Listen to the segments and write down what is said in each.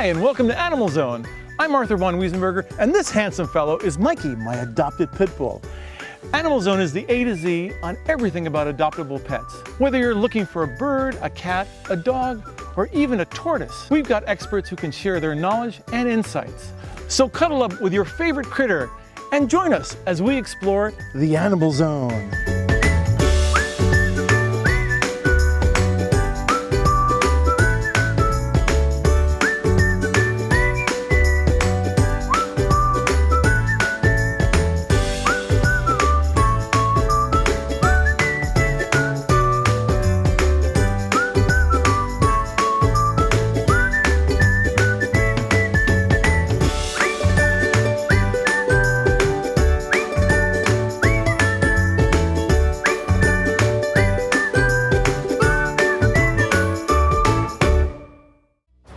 Hi, and welcome to AnimalZone. I'm Arthur von Wiesenberger, and this handsome fellow is Mikey, my adopted pit bull. AnimalZone is the A to Z on everything about adoptable pets. Whether you're looking for a bird, a cat, a dog, or even a tortoise, we've got experts who can share their knowledge and insights. So cuddle up with your favorite critter and join us as we explore the Animal Zone.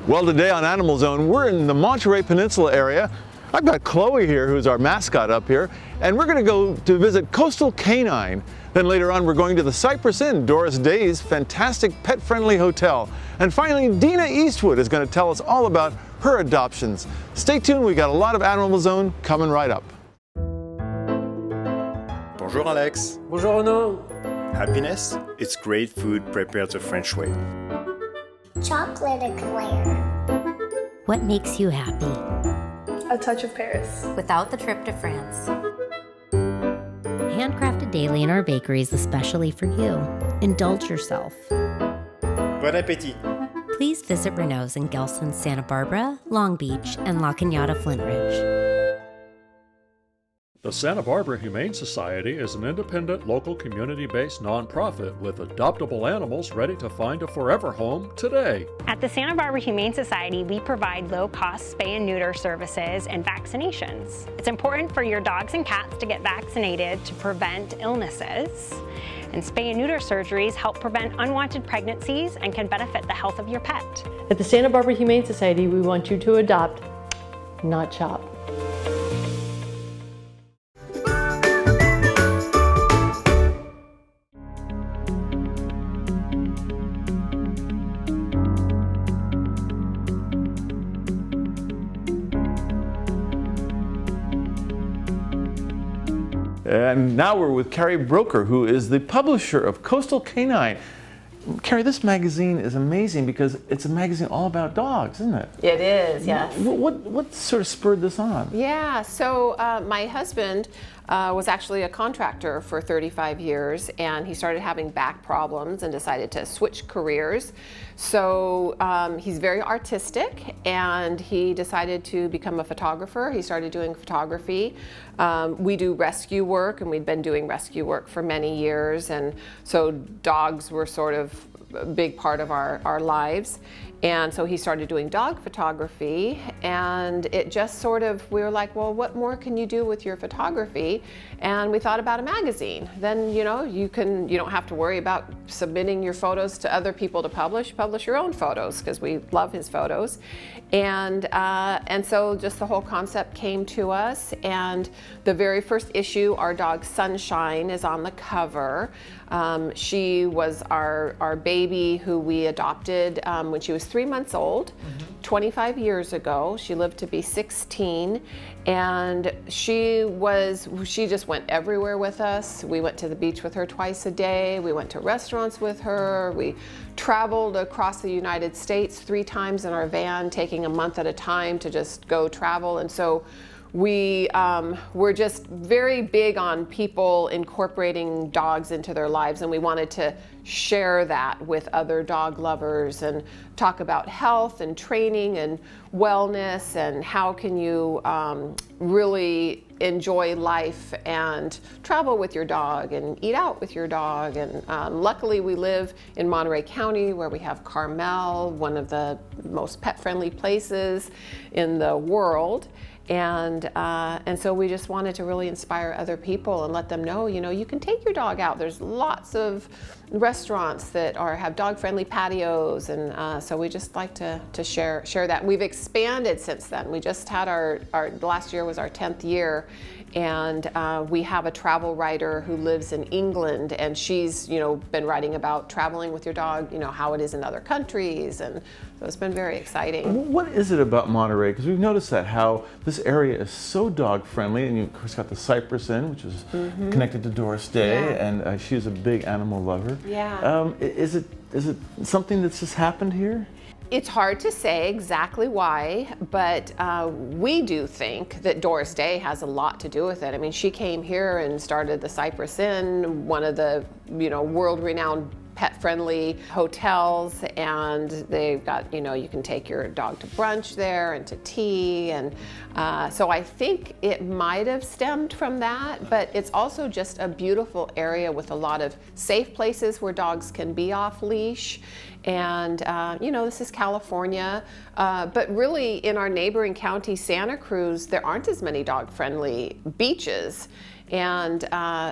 Well, today on Animal Zone, we're in the Monterey Peninsula area. I've got Chloe here, who's our mascot up here, and we're going to go to visit Coastal Canine. Then later on, we're going to the Cypress Inn, Doris Day's fantastic pet-friendly hotel. And finally, Dina Eastwood is going to tell us all about her adoptions. Stay tuned, we got a lot of Animal Zone coming right up. Bonjour Alex. Bonjour Renaud. Happiness? It's great food prepared the French way. Chocolate eclair. What makes you happy? A touch of Paris. Without the trip to France. Handcrafted daily in our bakeries especially for you. Indulge yourself. Bon appétit. Please visit Renaud's in Gelston, Santa Barbara, Long Beach, and La Cañada, Flint Ridge. The Santa Barbara Humane Society is an independent, local, community-based nonprofit with adoptable animals ready to find a forever home today. At the Santa Barbara Humane Society, we provide low-cost spay and neuter services and vaccinations. It's important for your dogs and cats to get vaccinated to prevent illnesses. And spay and neuter surgeries help prevent unwanted pregnancies and can benefit the health of your pet. At the Santa Barbara Humane Society, we want you to adopt, not shop. And now we're with Carrie Broker, who is the publisher of Coastal Canine. Carrie, this magazine is amazing because it's a magazine all about dogs, isn't it? It is, yes. What sort of spurred this on? Yeah, so my husband was actually a contractor for 35 years, and he started having back problems and decided to switch careers. So he's very artistic, and he decided to become a photographer. He started doing photography. We do rescue work, and we'd been doing rescue work for many years, and so dogs were sort of a big part of our lives. And so he started doing dog photography, and it just sort of, we were like, well, what more can you do with your photography? And we thought about a magazine. Then, you know, you don't have to worry about submitting your photos to other people to publish your own photos, because we love his photos. And so just the whole concept came to us, and the very first issue, our dog Sunshine is on the cover. She was our baby who we adopted when she was 3 months old, 25 years ago. She lived to be 16, and she just went everywhere with us. We went to the beach with her twice a day. We went to restaurants with her. We traveled across the United States 3 times in our van, taking a month at a time to just go travel. And so we're just very big on people incorporating dogs into their lives, and we wanted to share that with other dog lovers and talk about health and training and wellness and how can you really enjoy life and travel with your dog and eat out with your dog. And luckily we live in Monterey County, where we have Carmel, one of the most pet-friendly places in the world. And so we just wanted to really inspire other people and let them know, you know, you can take your dog out. There's lots of restaurants that have dog-friendly patios, and so we just like to share that. We've expanded since then. We just had our last year was our 10th year, and we have a travel writer who lives in England, and she's, you know, been writing about traveling with your dog, you know, how it is in other countries, and So it's been very exciting. What is it about Monterey? Because we've noticed that how this area is so dog friendly, and you of course got the Cypress Inn, which is connected to Doris Day, and she's a big animal lover. Yeah. Is it something that's just happened here? It's hard to say exactly why, but we do think that Doris Day has a lot to do with it. I mean, she came here and started the Cypress Inn, one of the, world-renowned pet-friendly hotels, and they've got, you can take your dog to brunch there and to tea, and so I think it might have stemmed from that, but it's also just a beautiful area with a lot of safe places where dogs can be off leash. And this is California, but really in our neighboring county, Santa Cruz, there aren't as many dog-friendly beaches. And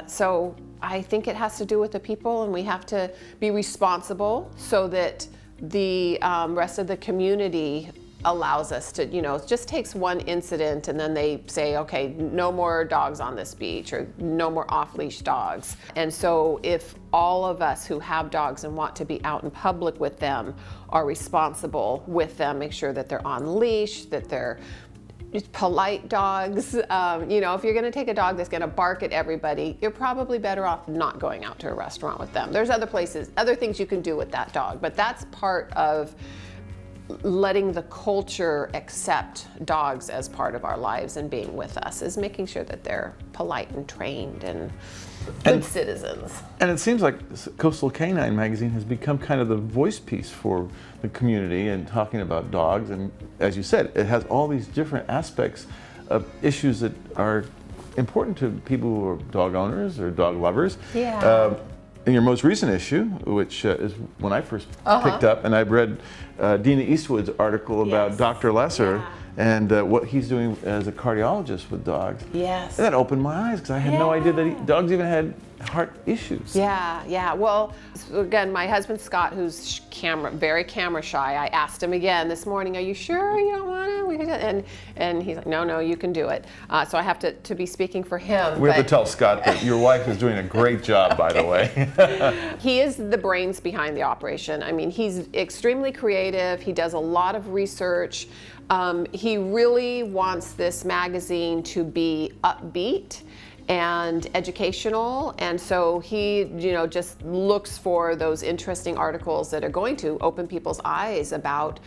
so I think it has to do with the people, and we have to be responsible so that the rest of the community allows us to, it just takes one incident and then they say, okay, no more dogs on this beach or no more off-leash dogs. And so if all of us who have dogs and want to be out in public with them are responsible with them, make sure that they're on leash, that they're polite dogs. If you're going to take a dog that's going to bark at everybody, you're probably better off not going out to a restaurant with them. There's other places, other things you can do with that dog, but that's part of letting the culture accept dogs as part of our lives and being with us, is making sure that they're polite and trained and good citizens. And it seems like Coastal Canine magazine has become kind of the voice piece for the community and talking about dogs. And as you said, it has all these different aspects of issues that are important to people who are dog owners or dog lovers. Yeah. In your most recent issue, which is when I first picked up, and I read Dina Eastwood's article about Dr. Lesser and what he's doing as a cardiologist with dogs. Yes. And that opened my eyes because I had no idea that dogs even had heart issues. Yeah. Well, again, my husband Scott, who's very camera shy, I asked him again this morning, are you sure you don't want it? And he's like, no, you can do it. So I have to be speaking for him. We have to tell Scott that your wife is doing a great job, by the way. He is the brains behind the operation. I mean, he's extremely creative. He does a lot of research. He really wants this magazine to be upbeat and educational, and so he just looks for those interesting articles that are going to open people's eyes about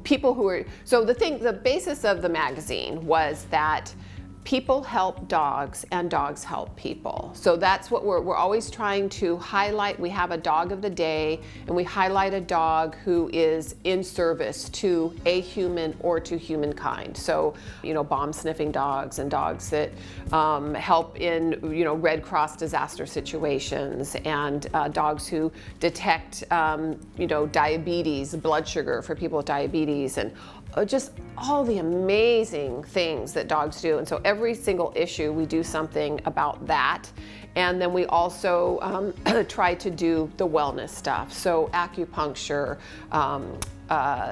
people who are, so the basis of the magazine was that people help dogs and dogs help people. So that's what we're always trying to highlight. We have a dog of the day, and we highlight a dog who is in service to a human or to humankind. So, bomb sniffing dogs and dogs that help in, Red Cross disaster situations, and dogs who detect, diabetes, blood sugar for people with diabetes, and just all the amazing things that dogs do. And so every single issue we do something about that. And then we also try to do the wellness stuff. So acupuncture,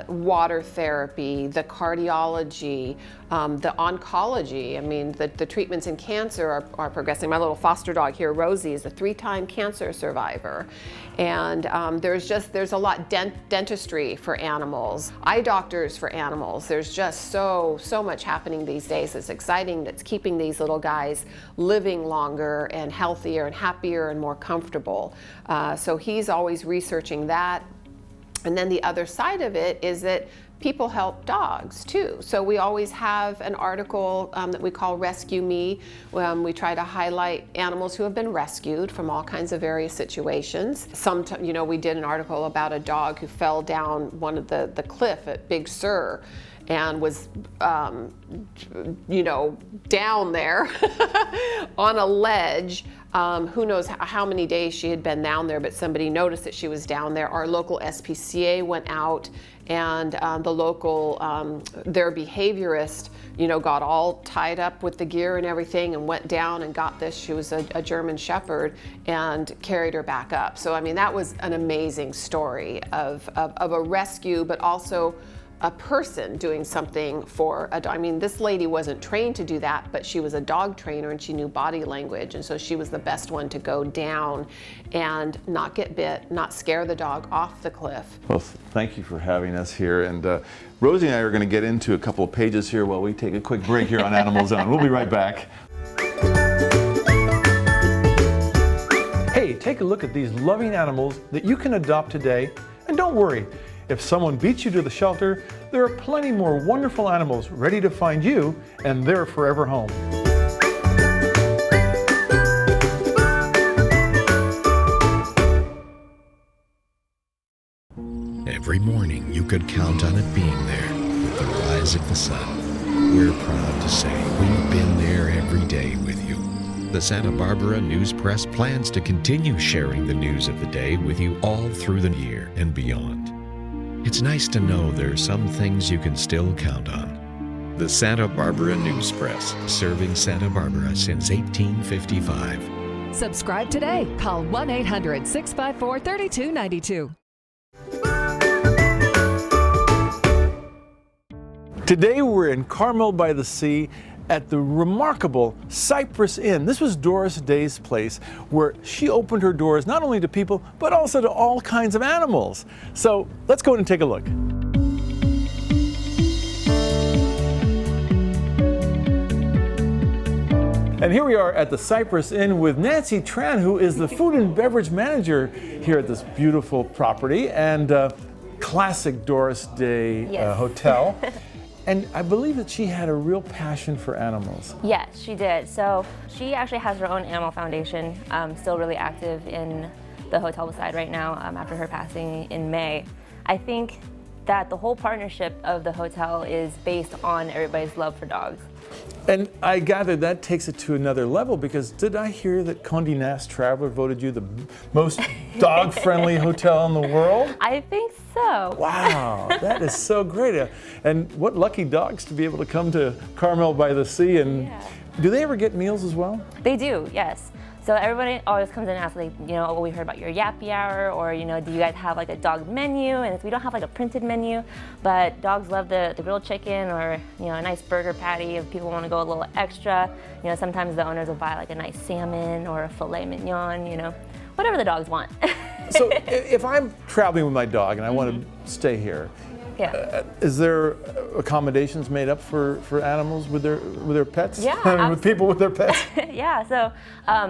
water therapy, the cardiology, the oncology. I mean, the treatments in cancer are progressing. My little foster dog here, Rosie, is a 3-time cancer survivor. And there's a lot dentistry for animals, eye doctors for animals. There's just so much happening these days that's exciting, that's keeping these little guys living longer and healthier and happier and more comfortable. So he's always researching that. And then the other side of it is that people help dogs too. So we always have an article that we call Rescue Me. We try to highlight animals who have been rescued from all kinds of various situations. Sometimes, we did an article about a dog who fell down one of the cliff at Big Sur and was, down there on a ledge. Who knows how many days she had been down there, but somebody noticed that she was down there. Our local SPCA went out, and the local, their behaviorist, got all tied up with the gear and everything and went down and got this. She was a German Shepherd, and carried her back up. So, I mean, that was an amazing story of a rescue, but also a person doing something for a dog. I mean, this lady wasn't trained to do that, but she was a dog trainer and she knew body language, and so she was the best one to go down and not get bit, not scare the dog off the cliff. Well, thank you for having us here. And Rosie and I are going to get into a couple of pages here while we take a quick break here on AnimalZone. We'll be right back. Hey, take a look at these loving animals that you can adopt today. And don't worry, if someone beats you to the shelter, there are plenty more wonderful animals ready to find you and their forever home. Every morning you could count on it being there with the rise of the sun. We're proud to say we've been there every day with you. The Santa Barbara News Press plans to continue sharing the news of the day with you all through the year and beyond. It's nice to know there are some things you can still count on. The Santa Barbara News Press, serving Santa Barbara since 1855. Subscribe today. Call 1-800-654-3292. Today we're in Carmel by the Sea at the remarkable Cypress Inn. This was Doris Day's place where she opened her doors not only to people, but also to all kinds of animals. So let's go in and take a look. And here we are at the Cypress Inn with Nancy Tran, who is the food and beverage manager here at this beautiful property and classic Doris Day hotel. And I believe that she had a real passion for animals. Yes, she did. So she actually has her own animal foundation, still really active in the hotel side right now after her passing in May. I think that the whole partnership of the hotel is based on everybody's love for dogs. And I gather that takes it to another level, because did I hear that Condé Nast Traveler voted you the most dog-friendly hotel in the world? I think so. Wow, that is so great. And what lucky dogs to be able to come to Carmel by the Sea. And do they ever get meals as well? They do, yes. So everybody always comes in and asks, like, you know, oh, we heard about your yappy hour, or, you know, do you guys have like a dog menu? And we don't have like a printed menu, but dogs love the grilled chicken, or, you know, a nice burger patty if people want to go a little extra. You know, sometimes the owners will buy like a nice salmon or a filet mignon, you know, whatever the dogs want. So if I'm traveling with my dog and I want to stay here, is there accommodations made up for animals with their pets? Yeah, with people with their pets? Yeah, so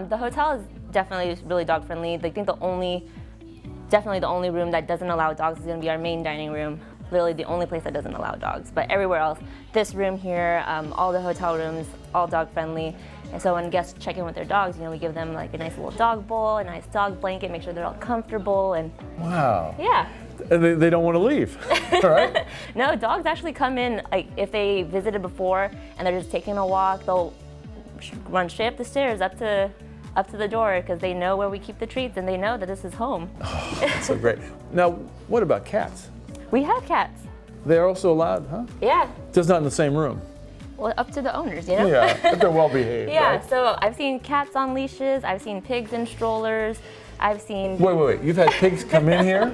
the hotel is definitely really dog friendly. I think definitely the only room that doesn't allow dogs is going to be our main dining room. Literally the only place that doesn't allow dogs. But everywhere else, this room here, all the hotel rooms, all dog friendly. And so when guests check in with their dogs, you know, we give them like a nice little dog bowl, a nice dog blanket, make sure they're all comfortable. And wow. Yeah. And they don't want to leave, right? No, dogs actually come in, like if they visited before and they're just taking a walk, they'll run straight up the stairs up to the door, because they know where we keep the treats and they know that this is home. Oh, that's so great. Now, what about cats? We have cats. They're also allowed, huh? Yeah. Just not in the same room. Well, up to the owners, you know? Yeah, but they're well behaved. Yeah, right? So I've seen cats on leashes, I've seen pigs in strollers, I've seen... Wait, you've had pigs come in here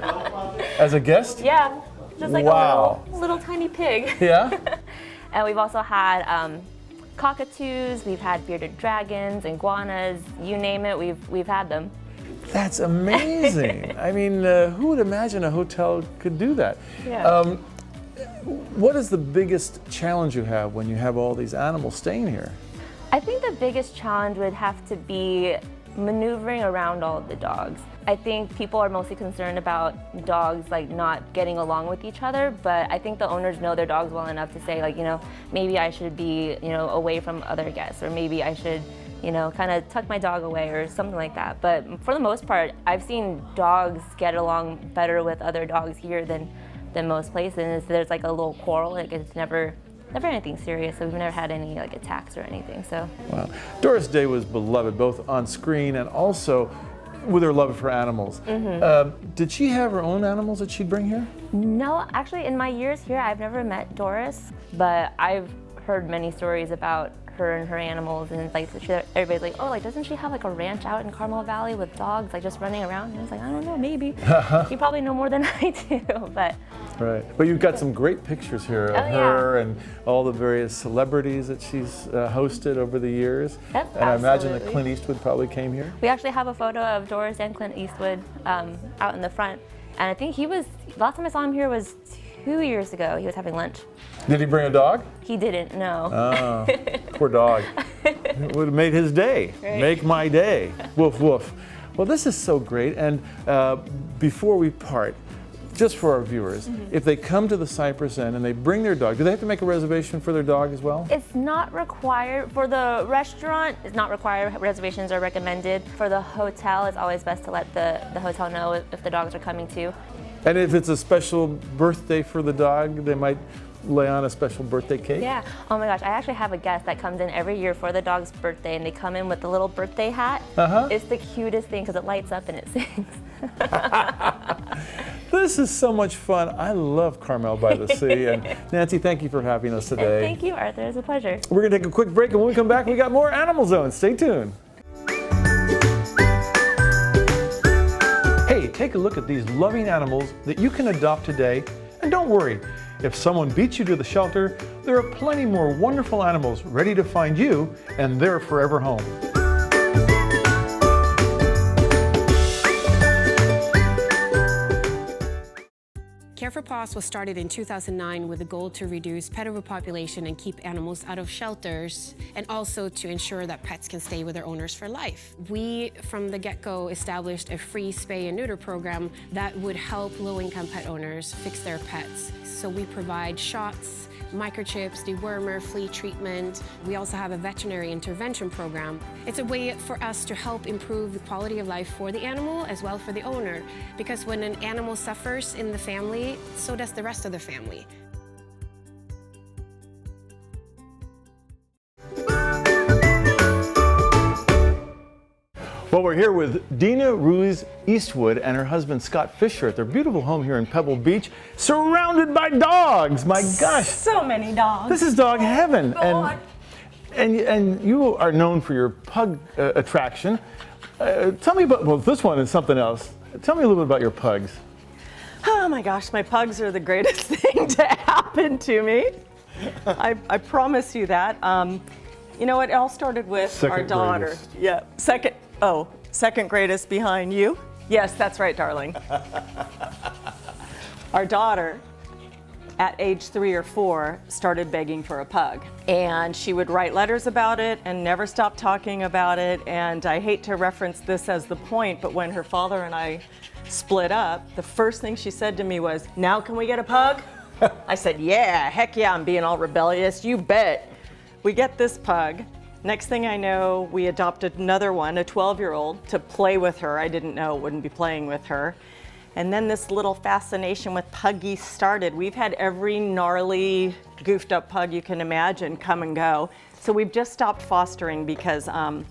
as a guest? Yeah, just like a little tiny pig. Yeah? And we've also had cockatoos, we've had bearded dragons, iguanas, you name it, we've had them. That's amazing. I mean, who would imagine a hotel could do that? Yeah. What is the biggest challenge you have when you have all these animals staying here? I think the biggest challenge would have to be maneuvering around all of the dogs. I think people are mostly concerned about dogs like not getting along with each other, but I think the owners know their dogs well enough to say, like, you know, maybe I should be, you know, away from other guests, or maybe I should, you know, kind of tuck my dog away or something like that. But for the most part, I've seen dogs get along better with other dogs here than most places. And if there's like a little quarrel, like it's never anything serious, so we've never had any like attacks or anything. So wow. Doris Day was beloved both on screen and also with her love for animals. Mm-hmm. Did she have her own animals that she'd bring here? No, actually in my years here I've never met Doris, but I've heard many stories about her and her animals, and it's like everybody's like, oh, like doesn't she have like a ranch out in Carmel Valley with dogs like just running around? And I was like, I don't know, maybe. You probably know more than I do, but. Right, but you've got some great pictures here of her and all the various celebrities that she's hosted over the years. Yep, and I imagine that Clint Eastwood probably came here. We actually have a photo of Doris and Clint Eastwood out in the front, and I think last time I saw him here was 2 years ago. He was having lunch. Did he bring a dog? He didn't, no. Oh, poor dog. It would have made his day. Right. Make my day. Woof, woof. Well, this is so great. And before we part, just for our viewers, if they come to the Cypress Inn and they bring their dog, do they have to make a reservation for their dog as well? It's not required. For the restaurant, it's not required. Reservations are recommended. For the hotel, it's always best to let the hotel know if the dogs are coming too. And if it's a special birthday for the dog, they might lay on a special birthday cake? Yeah. Oh my gosh, I actually have a guest that comes in every year for the dog's birthday, and they come in with the little birthday hat. It's the cutest thing because it lights up and it sings. This is so much fun. I love Carmel by the Sea. And Nancy, thank you for having us today. And thank you, Arthur. It's a pleasure. We're going to take a quick break, and when we come back, we got more Animal Zone. Stay tuned. Hey, take a look at these loving animals that you can adopt today. And don't worry, if someone beats you to the shelter, there are plenty more wonderful animals ready to find you and their forever home. Care for Paws was started in 2009 with a goal to reduce pet overpopulation and keep animals out of shelters, and also to ensure that pets can stay with their owners for life. We, from the get-go, established a free spay and neuter program that would help low-income pet owners fix their pets. So we provide shots, microchips, dewormer, flea treatment. We also have a veterinary intervention program. It's a way for us to help improve the quality of life for the animal as well for the owner, because when an animal suffers in the family, so does the rest of the family. Well, we're here with Dina Eastwood and her husband Scott Fisher at their beautiful home here in Pebble Beach, surrounded by dogs. My gosh. So many dogs. This is dog heaven. God. And you are known for your pug attraction. Tell me about, well, this one is something else. Tell me a little bit about your pugs. Oh my gosh, my pugs are the greatest thing to happen to me. I promise you that. You know, it all started with our daughter. Greatest. Yeah, second greatest behind you. Yes, that's right, darling. Our daughter, at age 3 or 4, started begging for a pug. And she would write letters about it and never stop talking about it. And I hate to reference this as the point, but when her father and I split up, the first thing she said to me was, "Now can we get a pug?" I said, "Yeah, heck yeah, I'm being all rebellious, you bet." We get this pug. Next thing I know, we adopted another one, a 12-year-old, to play with her. I didn't know it wouldn't be playing with her. And then this little fascination with puggies started. We've had every gnarly, goofed up pug you can imagine come and go. So we've just stopped fostering because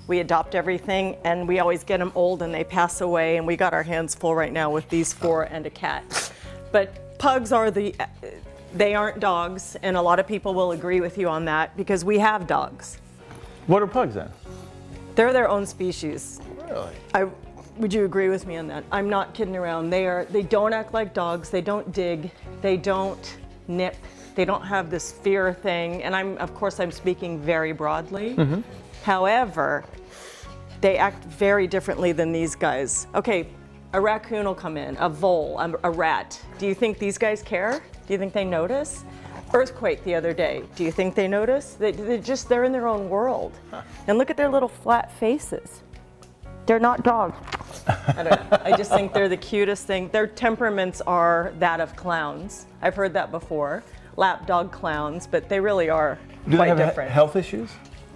we adopt everything and we always get them old and they pass away, and we got our hands full right now with these 4 and a cat. But pugs are they aren't dogs, and a lot of people will agree with you on that because we have dogs. What are pugs then? They're their own species. Really? Would you agree with me on that? I'm not kidding around. They don't act like dogs. They don't dig. They don't nip. They don't have this fear thing. And of course, I'm speaking very broadly. However, they act very differently than these guys. Okay, a raccoon will come in, a vole, a rat. Do you think these guys care? Do you think they notice? Earthquake the other day. Do you think they notice? They're in their own world. And look at their little flat faces. They're not dogs. I don't know. I just think they're the cutest thing. Their temperaments are that of clowns. I've heard that before. Lapdog clowns, but they really are quite different. Do they have health issues?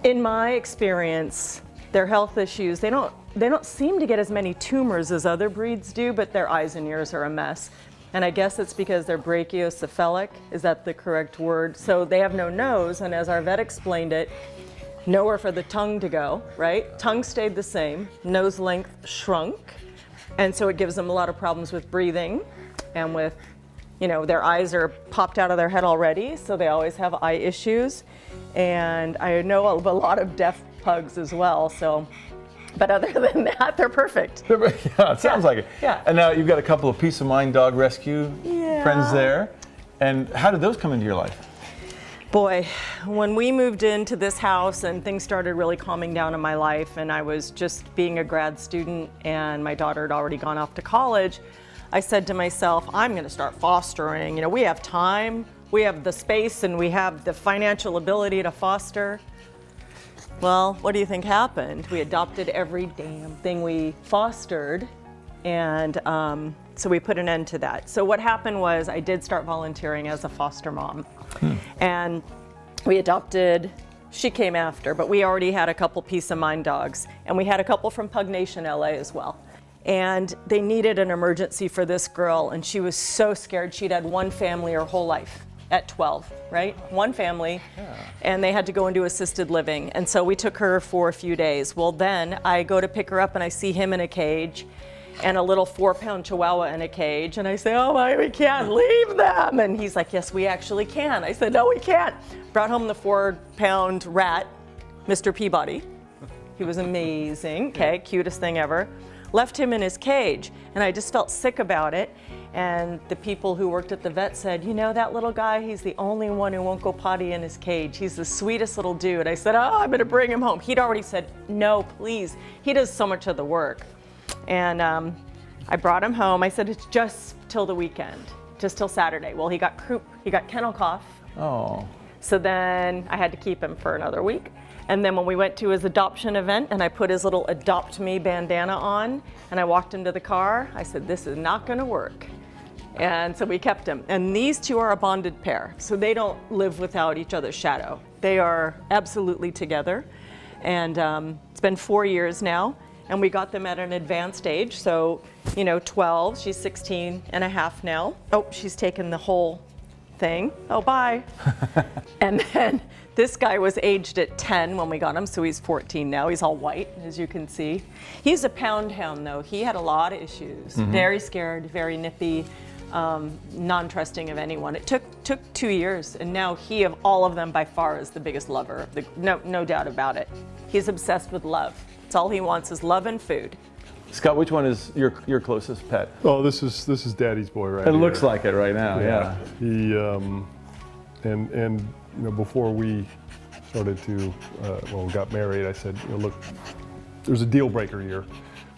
In my experience, their health issues, they don't seem to get as many tumors as other breeds do, but their eyes and ears are a mess. And I guess it's because they're brachiocephalic. Is that the correct word? So they have no nose, and as our vet explained it, nowhere for the tongue to go, right? Tongue stayed the same, nose length shrunk, and so it gives them a lot of problems with breathing and with you know, their eyes are popped out of their head already, so they always have eye issues. And I know of a lot of deaf pugs as well, so, but other than that, they're perfect. Yeah, it sounds like it. Yeah. And now you've got a couple of Peace of Mind dog rescue friends there. And how did those come into your life? Boy, when we moved into this house and things started really calming down in my life, and I was just being a grad student and my daughter had already gone off to college, I said to myself, I'm going to start fostering. You know, we have time, we have the space, and we have the financial ability to foster. Well, what do you think happened? We adopted every damn thing we fostered, and so we put an end to that. So what happened was I did start volunteering as a foster mom. And we adopted, she came after, but we already had a couple Peace of Mind dogs, and we had a couple from Pug Nation LA as well. And they needed an emergency for this girl, and she was so scared. She'd had one family her whole life at 12, right? One family, and they had to go into assisted living. And so we took her for a few days. Well, then I go to pick her up and I see him in a cage and a little 4-pound Chihuahua in a cage. And I say, oh my, we can't leave them. And he's like, yes, we actually can. I said, no, we can't. Brought home the 4-pound rat, Mr. Peabody. He was amazing, okay, cutest thing ever. Left him in his cage, and I just felt sick about it. And the people who worked at the vet said, you know, that little guy, he's the only one who won't go potty in his cage. He's the sweetest little dude. I said, oh, I'm gonna bring him home. He'd already said, no, please. He does so much of the work. And I brought him home. I said, it's just till the weekend, just till Saturday. Well, he got kennel cough. Oh. So then I had to keep him for another week. And then when we went to his adoption event and I put his little Adopt Me bandana on and I walked into the car, I said, this is not gonna work. And so we kept him. And these two are a bonded pair, so they don't live without each other's shadow. They are absolutely together. And it's been 4 years now, and we got them at an advanced age. So, you know, 12, she's 16 and a half now. Oh, she's taken the whole thing. Oh, bye. And then this guy was aged at 10 when we got him, so he's 14 now. He's all white, as you can see. He's a pound hound, though. He had a lot of issues. Very scared, very nippy, non-trusting of anyone. It took 2 years, and now he, of all of them, by far is the biggest lover. No doubt about it. He's obsessed with love. It's all he wants is love and food. Scott, which one is your closest pet? Oh, this is Daddy's boy right It here. looks like it right now, yeah. He and you know, before we started to we got married, I said, you know, look, there's a deal breaker here.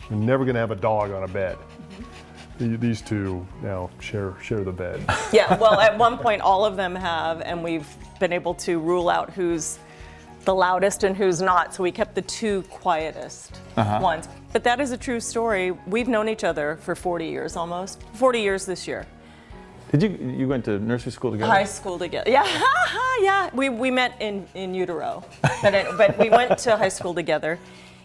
We're never going to have a dog on a bed. These two now share the bed. Yeah, well, at one point all of them have, and we've been able to rule out who's the loudest and who's not, so we kept the two quietest ones. But that is a true story. We've known each other for 40 years almost. 40 years this year. Did you went to nursery school together? High school together. Yeah, yeah. We met in utero, but we went to high school together,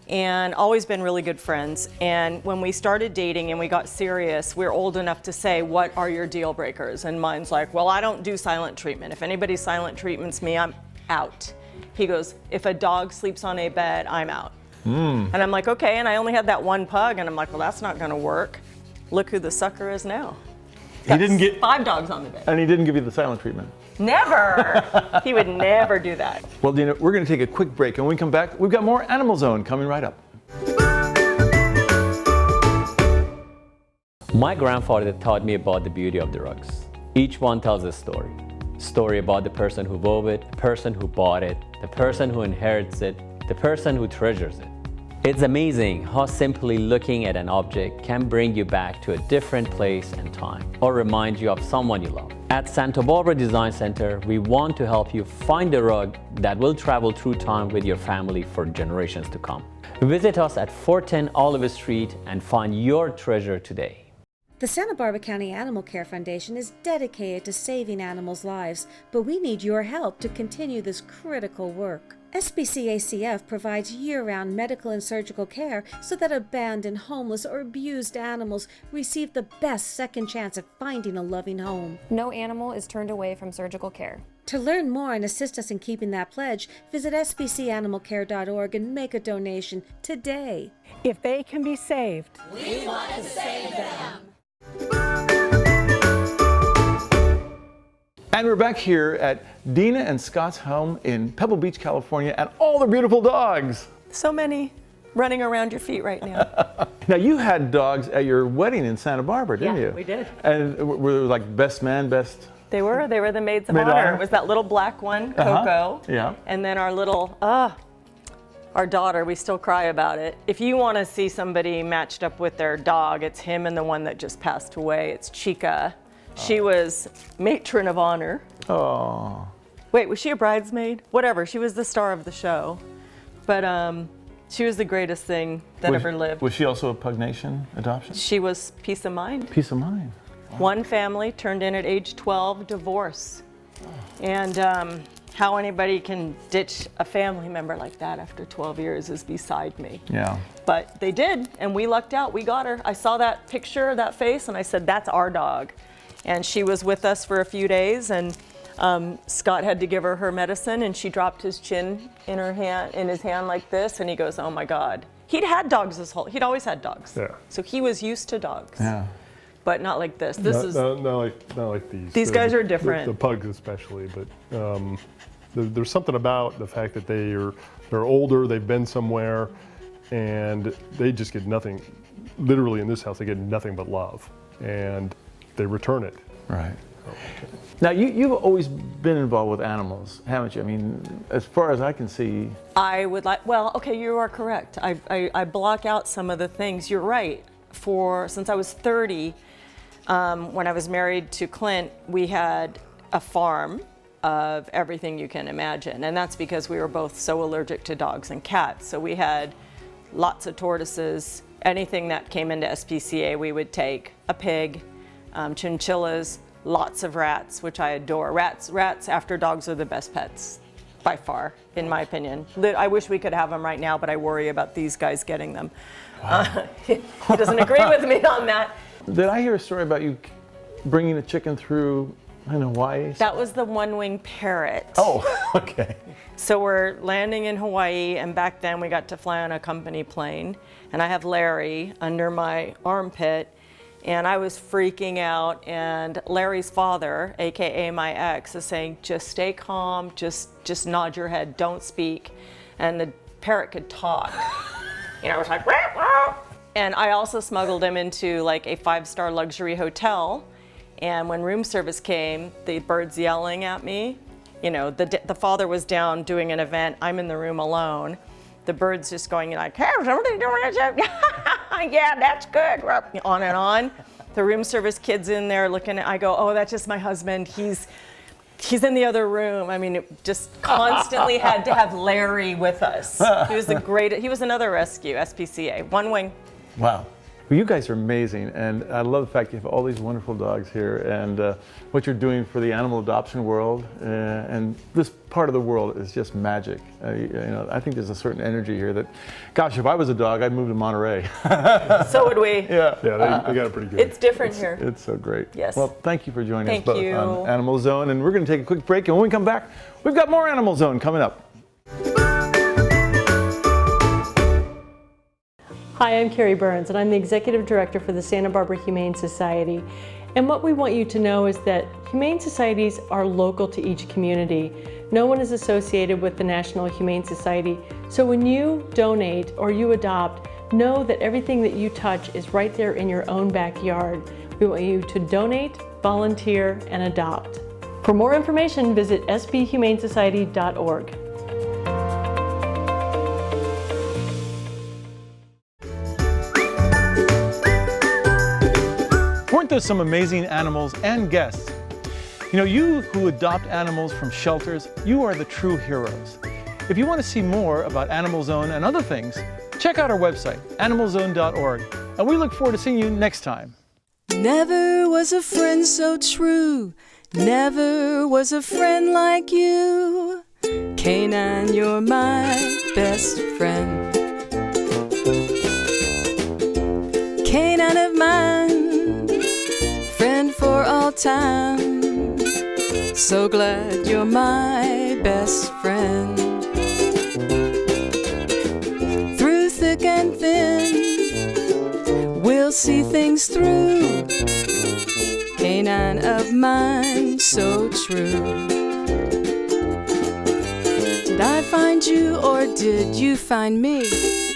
and always been really good friends. And when we started dating and we got serious, we're old enough to say, what are your deal breakers? And mine's like, well, I don't do silent treatment. If anybody silent treatments me, I'm out. He goes, if a dog sleeps on a bed, I'm out. And I'm like, okay, and I only had that one pug, and I'm like, well, that's not gonna work. Look who the sucker is now. He didn't get 5 dogs on the bed. And he didn't give you the silent treatment. Never. He would never do that. Well, Dina, we're going to take a quick break, and when we come back, we've got more Animal Zone coming right up. My grandfather taught me about the beauty of the rugs. Each one tells a story. Story about the person who wove it, the person who bought it, the person who inherits it, the person who treasures it. It's amazing how simply looking at an object can bring you back to a different place and time, or remind you of someone you love. At Santa Barbara Design Center, we want to help you find a rug that will travel through time with your family for generations to come. Visit us at 410 Oliver Street and find your treasure today. The Santa Barbara County Animal Care Foundation is dedicated to saving animals' lives, but we need your help to continue this critical work. SBCACF provides year-round medical and surgical care so that abandoned, homeless, or abused animals receive the best second chance at finding a loving home. No animal is turned away from surgical care. To learn more and assist us in keeping that pledge, visit sbcanimalcare.org and make a donation today. If they can be saved, we want to save them. And we're back here at Dina and Scott's home in Pebble Beach, California, and all the beautiful dogs. So many running around your feet right now. Now, you had dogs at your wedding in Santa Barbara, didn't you? Yeah, we did. And were they like best man, best? They were the maids of Maid of honor. honor. It was that little black one, Coco. Yeah. And then our little, our daughter, we still cry about it. If you want to see somebody matched up with their dog, it's him and the one that just passed away. It's Chica. She was matron of honor. Oh. Wait, was she a bridesmaid? Whatever, she was the star of the show. But she was the greatest thing that ever lived. Was she also a Pug Nation adoption? She was peace of mind. Peace of mind. Wow. One family turned in at age 12, divorce. And how anybody can ditch a family member like that after 12 years is beside me. Yeah. But they did, and we lucked out. We got her. I saw that picture, that face, and I said, that's our dog. And she was with us for a few days, and Scott had to give her her medicine, and she dropped his chin in his hand like this, and he goes, oh my God. He'd always had dogs. Yeah. So he was used to dogs. Yeah. But not like this. Not like these. These guys are different. The pugs especially, but there's something about the fact that they're older, they've been somewhere, and they just get nothing. Literally in this house, they get nothing but love, and they return it. Right. Now, you've always been involved with animals, haven't you? I mean, as far as I can see. I would like, well, okay, you are correct. I block out some of the things. You're right. Since I was 30, when I was married to Clint, we had a farm of everything you can imagine. And that's because we were both so allergic to dogs and cats. So we had lots of tortoises. Anything that came into SPCA, we would take. A pig, chinchillas, lots of rats, which I adore. Rats after dogs are the best pets, by far, in my opinion. I wish we could have them right now, but I worry about these guys getting them. Wow. He doesn't agree with me on that. Did I hear a story about you bringing a chicken through in Hawaii? That was the one-winged parrot. Oh, okay. So we're landing in Hawaii, and back then we got to fly on a company plane, and I have Larry under my armpit, and I was freaking out, and Larry's father, AKA my ex, is saying, just stay calm, just nod your head, don't speak. And the parrot could talk. You know, it was like, wah, wah. And I also smuggled him into like a 5-star luxury hotel. And when room service came, the birds yelling at me. You know, the father was down doing an event. I'm in the room alone. The birds just going like, hey, somebody doing this? Yeah, that's good. On and on. The room service kid's in there looking at, I go, oh, that's just my husband. He's in the other room. I mean, it just constantly had to have Larry with us. He was he was another rescue, SPCA, one wing. Wow. Well, you guys are amazing, and I love the fact you have all these wonderful dogs here, and what you're doing for the animal adoption world, and this part of the world is just magic. You know, I think there's a certain energy here that, gosh, if I was a dog, I'd move to Monterey. So would we. Yeah, they got it pretty good. It's different here. It's so great. Yes. Well, thank you for joining us Thank both you. on Animal Zone, and we're going to take a quick break, and when we come back, we've got more Animal Zone coming up. Hi, I'm Carrie Burns, and I'm the Executive Director for the Santa Barbara Humane Society. And what we want you to know is that Humane Societies are local to each community. No one is associated with the National Humane Society. So when you donate or you adopt, know that everything that you touch is right there in your own backyard. We want you to donate, volunteer, and adopt. For more information, visit sbhumanesociety.org. Weren't there some amazing animals and guests? You know, you who adopt animals from shelters, you are the true heroes. If you want to see more about AnimalZone and other things, check out our website, animalzone.org, and we look forward to seeing you next time. Never was a friend so true, never was a friend like you. Canine, you're my best friend. Canine of mine, friend for all time. So glad you're my best friend. Through thick and thin, we'll see things through. Canine of mine, so true. Did I find you or did you find me?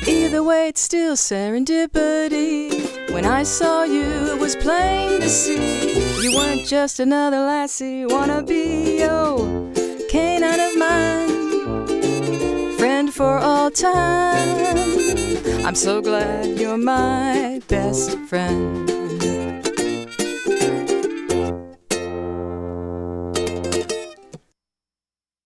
Either way, it's still serendipity. When I saw you, it was plain to see you weren't just another lassie wannabe. Oh, canine of mine, friend for all time. I'm so glad you're my best friend.